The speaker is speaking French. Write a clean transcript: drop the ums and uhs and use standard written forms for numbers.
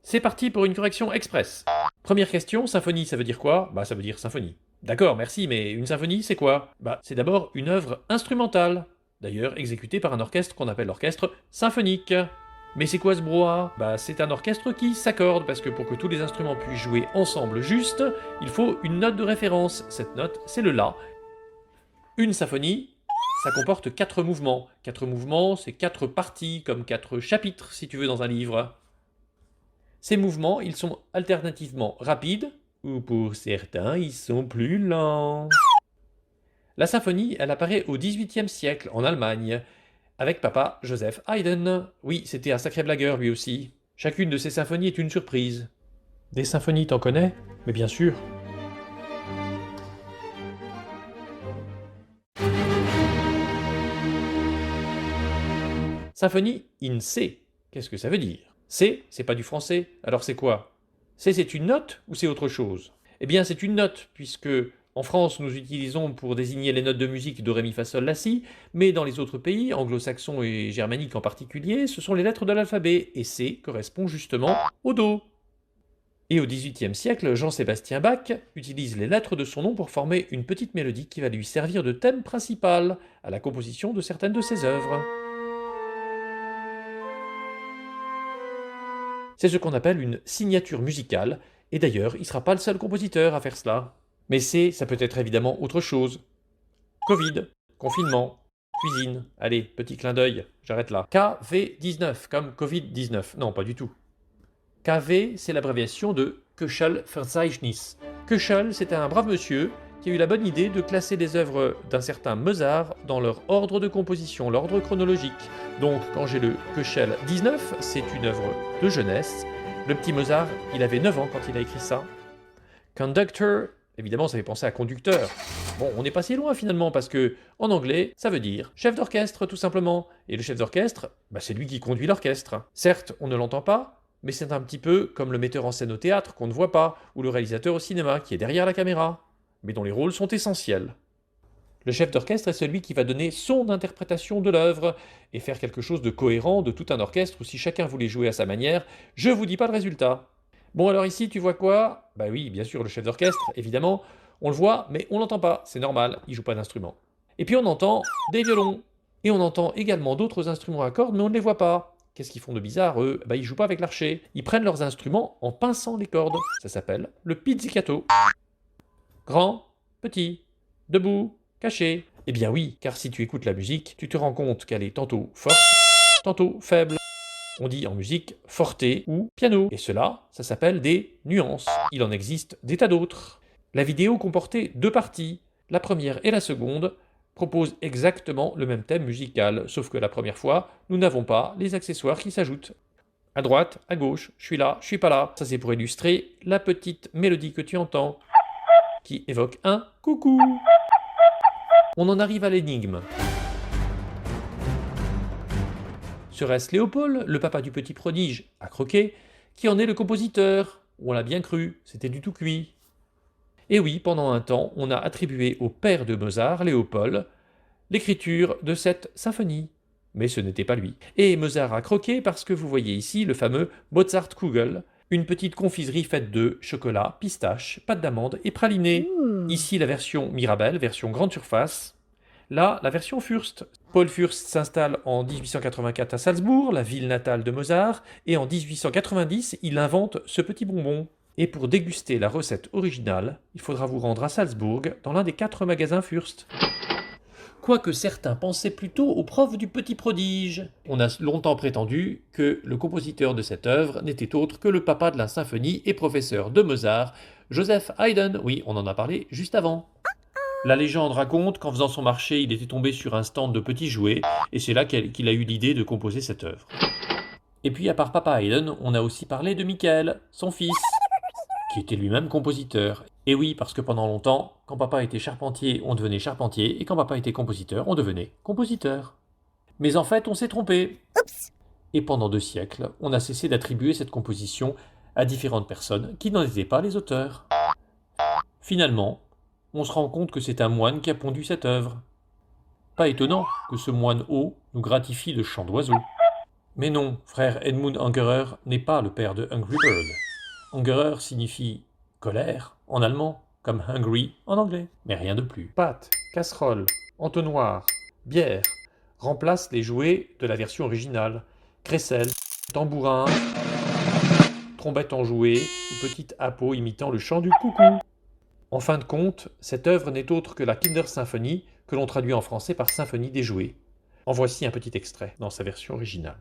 C'est parti pour une correction express. Première question, symphonie, ça veut dire quoi? Bah, ça veut dire symphonie. D'accord, merci, mais une symphonie, c'est quoi? Bah, c'est d'abord une œuvre instrumentale. D'ailleurs, exécutée par un orchestre qu'on appelle l'orchestre symphonique. Mais c'est quoi ce brouhaha? Bah, c'est un orchestre qui s'accorde, parce que pour que tous les instruments puissent jouer ensemble juste, il faut une note de référence. Cette note, c'est le La. Une symphonie, ça comporte 4 mouvements. 4 mouvements, c'est 4 parties, comme 4 chapitres, si tu veux, dans un livre. Ces mouvements, ils sont alternativement rapides, ou pour certains, ils sont plus lents. La symphonie, elle apparaît au XVIIIe siècle, en Allemagne, avec papa Joseph Haydn. Oui, c'était un sacré blagueur lui aussi. Chacune de ces symphonies est une surprise. Des symphonies, t'en connais? Mais bien sûr. Symphonie in C. Qu'est-ce que ça veut dire? C, c'est pas du français. Alors c'est quoi? C, c'est une note ou c'est autre chose? Eh bien, c'est une note, puisque en France, nous utilisons pour désigner les notes de musique do, ré, mi, fa, sol, la, si, mais dans les autres pays, anglo-saxons et germaniques en particulier, ce sont les lettres de l'alphabet, et C correspond justement au Do. Et au XVIIIe siècle, Jean-Sébastien Bach utilise les lettres de son nom pour former une petite mélodie qui va lui servir de thème principal à la composition de certaines de ses œuvres. C'est ce qu'on appelle une signature musicale, et d'ailleurs, il ne sera pas le seul compositeur à faire cela. Mais ça peut être évidemment autre chose. Covid, confinement, cuisine. Allez, petit clin d'œil, j'arrête là. KV19, comme Covid-19. Non, pas du tout. KV, c'est l'abréviation de Köchel-Verzeichnis. Köchel, c'était un brave monsieur qui a eu la bonne idée de classer les œuvres d'un certain Mozart dans leur ordre de composition, l'ordre chronologique. Donc, quand j'ai le Köchel 19, c'est une œuvre de jeunesse. Le petit Mozart, il avait 9 ans quand il a écrit ça. Conductor, évidemment, ça fait penser à conducteur. Bon, on n'est pas si loin finalement, parce que en anglais, ça veut dire chef d'orchestre, tout simplement. Et le chef d'orchestre, c'est lui qui conduit l'orchestre. Certes, on ne l'entend pas, mais c'est un petit peu comme le metteur en scène au théâtre qu'on ne voit pas, ou le réalisateur au cinéma qui est derrière la caméra, mais dont les rôles sont essentiels. Le chef d'orchestre est celui qui va donner son interprétation de l'œuvre et faire quelque chose de cohérent de tout un orchestre où si chacun voulait jouer à sa manière, je vous dis pas le résultat. Bon alors ici tu vois quoi? Bah oui, bien sûr le chef d'orchestre, évidemment, on le voit mais on l'entend pas, c'est normal, il joue pas d'instrument. Et puis on entend des violons, et on entend également d'autres instruments à cordes mais on ne les voit pas. Qu'est-ce qu'ils font de bizarre, eux? Ils jouent pas avec l'archet. Ils prennent leurs instruments en pinçant les cordes. Ça s'appelle le pizzicato. Grand, petit, debout, caché. Eh bien oui, car si tu écoutes la musique, tu te rends compte qu'elle est tantôt forte, tantôt faible. On dit en musique forte ou piano. Et cela, ça s'appelle des nuances. Il en existe des tas d'autres. La vidéo comportait 2 parties. La première et la seconde propose exactement le même thème musical, sauf que la première fois, nous n'avons pas les accessoires qui s'ajoutent. À droite, à gauche, je suis là, je suis pas là. Ça c'est pour illustrer la petite mélodie que tu entends, qui évoque un coucou. On en arrive à l'énigme. Serait-ce Léopold, le papa du petit prodige, à croquer, qui en est le compositeur? On l'a bien cru, c'était du tout cuit. Et oui, pendant un temps, on a attribué au père de Mozart, Léopold, l'écriture de cette symphonie. Mais ce n'était pas lui. Et Mozart a croqué parce que vous voyez ici le fameux Mozartkugel, une petite confiserie faite de chocolat, pistache, pâte d'amande et praliné. Ici la version Mirabelle, version grande surface. Là, la version Fürst. Paul Fürst s'installe en 1884 à Salzbourg, la ville natale de Mozart, et en 1890, il invente ce petit bonbon. Et pour déguster la recette originale, il faudra vous rendre à Salzbourg, dans l'un des 4 magasins Fürst. Quoique certains pensaient plutôt au prof du petit prodige. On a longtemps prétendu que le compositeur de cette œuvre n'était autre que le papa de la symphonie et professeur de Mozart, Joseph Haydn. Oui, on en a parlé juste avant. La légende raconte qu'en faisant son marché, il était tombé sur un stand de petits jouets, et c'est là qu'il a eu l'idée de composer cette œuvre. Et puis, à part papa Haydn, on a aussi parlé de Michael, son fils, qui était lui-même compositeur. Et oui, parce que pendant longtemps, quand papa était charpentier, on devenait charpentier, et quand papa était compositeur, on devenait compositeur. Mais en fait, on s'est trompé. Oups. Et pendant 2 siècles, on a cessé d'attribuer cette composition à différentes personnes qui n'en étaient pas les auteurs. Finalement, on se rend compte que c'est un moine qui a pondu cette œuvre. Pas étonnant que ce moine haut nous gratifie de chants d'oiseaux. Mais non, frère Edmund Angerer n'est pas le père de Hungry Bird. Angerer signifie colère en allemand, comme hungry en anglais, mais rien de plus. Pâte, casserole, entonnoir, bière remplacent les jouets de la version originale. Crécelle, tambourin, trompette enjouée ou petite happo imitant le chant du coucou. En fin de compte, cette œuvre n'est autre que la Kindersymphonie que l'on traduit en français par Symphonie des jouets. En voici un petit extrait dans sa version originale.